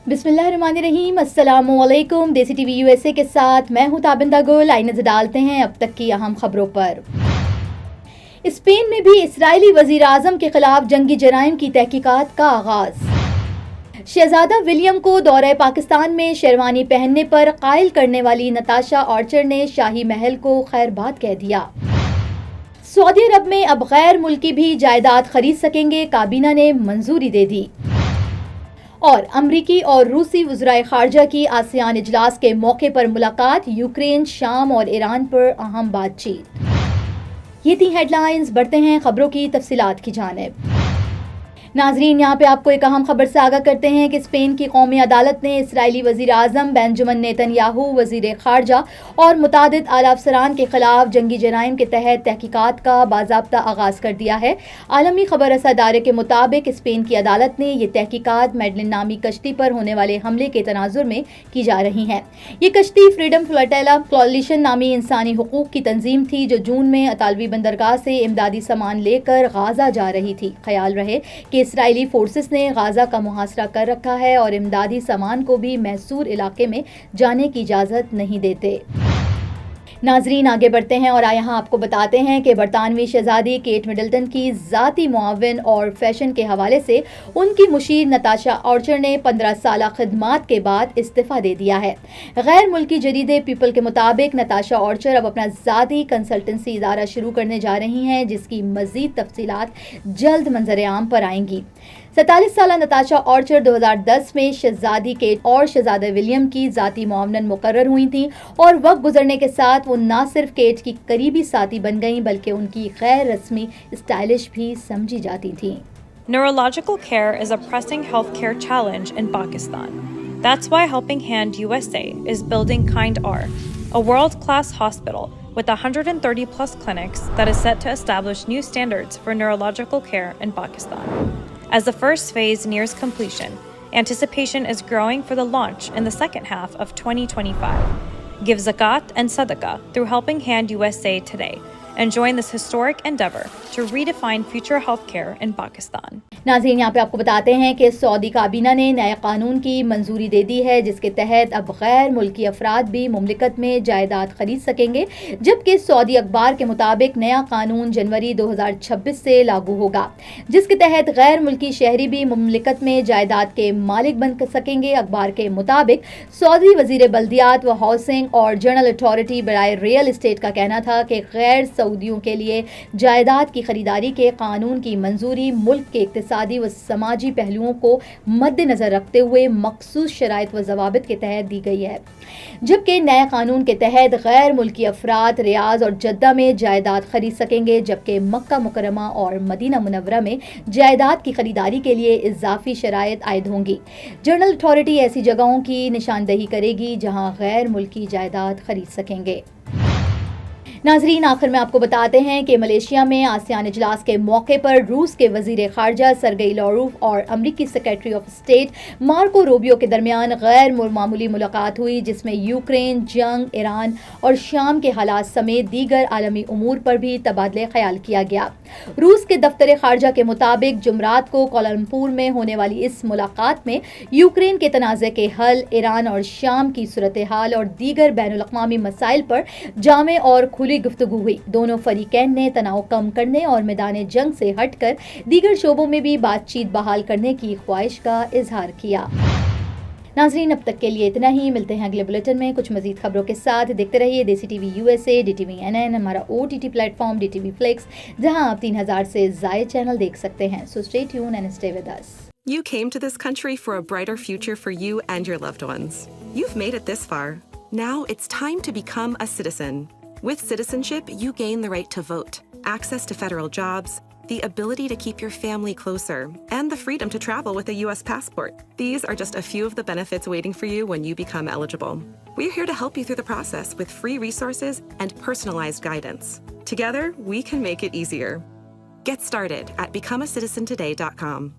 बिस्मिल्लाहिर्रहमानिर्रहीम, अस्सलामुअलैकुम। देसी टीवी यूएसए के साथ मैं हूं ताबिंदा गुल। आइए नजर डालते हैं अब तक की अहम खबरों पर। स्पेन में भी इस्राएली वजीर आजम के खिलाफ जंगी जराइम की तहकीकात का आगाज। शहजादा विलियम को दौरे पाकिस्तान में शेरवानी पहनने पर कायल करने वाली नताशा आर्चर ने शाही महल को खैरबाद कह दिया। सऊदी अरब में अब गैर मुल्की भी जायदाद खरीद सकेंगे, काबीना ने मंजूरी दे दी। और अमरीकी और रूसी वज़राए ख़ारजा की आसियान इजलास के मौके पर मुलाकात, यूक्रेन, शाम और ईरान पर अहम बातचीत। ये थी हेडलाइंस। बढ़ते हैं खबरों की तफसीलात की जानिब। नाजरीन, यहाँ पे आपको एक अहम खबर से आगाह करते हैं कि स्पेन की कौमी अदालत ने इसराइली वज़ीर आज़म बेंजामिन नेतन्याहू, वज़ीर ख़ारजा और मुतादिद आला अफसरान के खिलाफ जंगी जराइम के तहत तहकीकात का बाज़ाब्ता आगाज़ कर दिया है। आलमी खबर रसा इदारे के मुताबिक स्पेन की अदालत ने ये तहकीकात मेडलिन नामी कश्ती पर होने वाले हमले के तनाजुर में की जा रही हैं। ये कश्ती फ्रीडम फ्लोटेला कोलिशन नामी इंसानी हुकूक की तंजीम थी जो जून में अतालवी बंदरगाह से इमदादी सामान लेकर गाजा जा रही थी। ख्याल रहे कि इसराइली फोर्सेस ने गाजा का मुहासरा कर रखा है और इमदादी सामान को भी महसूर इलाके में जाने की इजाज़त नहीं देते। नाजरीन, आगे बढ़ते हैं और यहाँ आपको बताते हैं कि बरतानवी शहजादी केट मिडल्टन की ज़ाती मुआविन और फैशन के हवाले से उनकी मुशीर नताशा आर्चर ने 15 साला खिदमात के बाद इस्तीफ़ा दे दिया है। गैर मुल्की जरीदे पीपल के मुताबिक नताशा आर्चर अब अपना ज़ाती कंसल्टेंसी इदारा शुरू करने जा रही हैं, जिसकी मज़ीद तफसीलात जल्द मंजर आम पर आएंगी। 47 साला नताशा आर्चर 2010 में शहजादी केट और शहजादा विलियम की ज़ाती मुआवनन मुकर्रर हुई थी और वक्त गुजरने के साथ वो न सिर्फ केट की करीबी साथी बन गईं बल्कि उनकी गैर रस्मी स्टाइलिश भी समझी जाती थीं। Neurological care is a pressing healthcare challenge in Pakistan. That's why Helping Hand USA is building Kind R, a world-class hospital with 130 plus clinics that is set to establish new standards for neurological care in Pakistan. As the first phase nears completion, anticipation is growing for the launch in the second half of 2025. Give zakat and sadaqah through Helping Hand USA today and join this historic endeavor to redefine future healthcare in Pakistan. नाज़रीन, यहाँ पे आपको बताते हैं कि Saudi काबीना ने नए कानून की मंजूरी दे दी है, जिसके तहत अब गैर मुल्की अफराद भी मुमलिकत में जायदाद खरीद सकेंगे, जबकि सऊदी अखबार के मुताबिक नया कानून जनवरी 2026 से लागू होगा, जिसके तहत गैर मुल्की शहरी भी मुमलिकत में जायदाद के मालिक बन सकेंगे। अखबार के मुताबिक सऊदी वजीर बल्दियात व हाउसिंग और जनरल अथॉरिटी बराए रियल इस्टेट का कहना था कि गैर सऊदियों के लिए जायदाद की खरीदारी के कानून की मंजूरी मुल्क के इक्तिसादी व समाजी पहलुओं को मद्देनजर रखते हुए मखसूस शराइत व जवाबित के तहत दी गई है, जबकि नए कानून के तहत गैर मुल्की अफराद रियाज और जद्दा में जायदाद खरीद सकेंगे, जबकि मक्का मुकरमा और मदीना मुनव्वरा में जायदाद की खरीदारी के लिए इजाफी शराइत आयद होंगी। जनरल अथॉरिटी ऐसी जगहों की निशानदही करेगी जहां गैर मुल्की जायदाद खरीद सकेंगे। नाजरीन, आखिर में आपको बताते हैं कि मलेशिया में आसियान इजलास के मौके पर रूस के वजीर ख़ारजा सरगेई लावरोव और अमरीकी secretary of state Marco Rubio के दरमियान गैर मामूली मुलाकात हुई, जिसमें यूक्रेन, जंग, ईरान और शाम के हालात समेत दीगर आलमी उमूर पर भी तबादले ख्याल किया गया। रूस के दफ्तर ख़ारजा के मुताबिक जुमरात को कोलालमपुर में होने वाली इस मुलाकात में यूक्रेन के तनाज़े के हल, ईरान और शाम की सूरत हाल और दीगर बैनुल अक़वामी मसाइल पर जामे और खुली गुफ्तगू हुई। दोनों फरीकैन ने तनाव कम करने और मैदान जंग से हटकर दीगर शोबों में भी बातचीत बहाल करने की ख्वाहिश का इजहार किया। नाजरीन, अब तक के लिए इतना ही। मिलते हैं अगले बुलेटिन में कुछ मजीद खबरों के साथ। देखते रहिए देसी टीवी यूएसए, DTV NN, हमारा OTT प्लेटफॉर्म DTV Flix, जहां आप 3000 से ज़ायद चैनल देख सकते हैं। So stay tuned and stay with us. You came to this country for a brighter future for you and your loved ones. You've made it this far. Now it's time to become a citizen. With citizenship, you gain the right to vote, access to federal jobs, the ability to keep your family closer, and the freedom to travel with a U.S. passport. These are just a few of the benefits waiting for you when you become eligible. We're here to help you through the process with free resources and personalized guidance. Together, we can make it easier. Get started at becomeacitizentoday.com.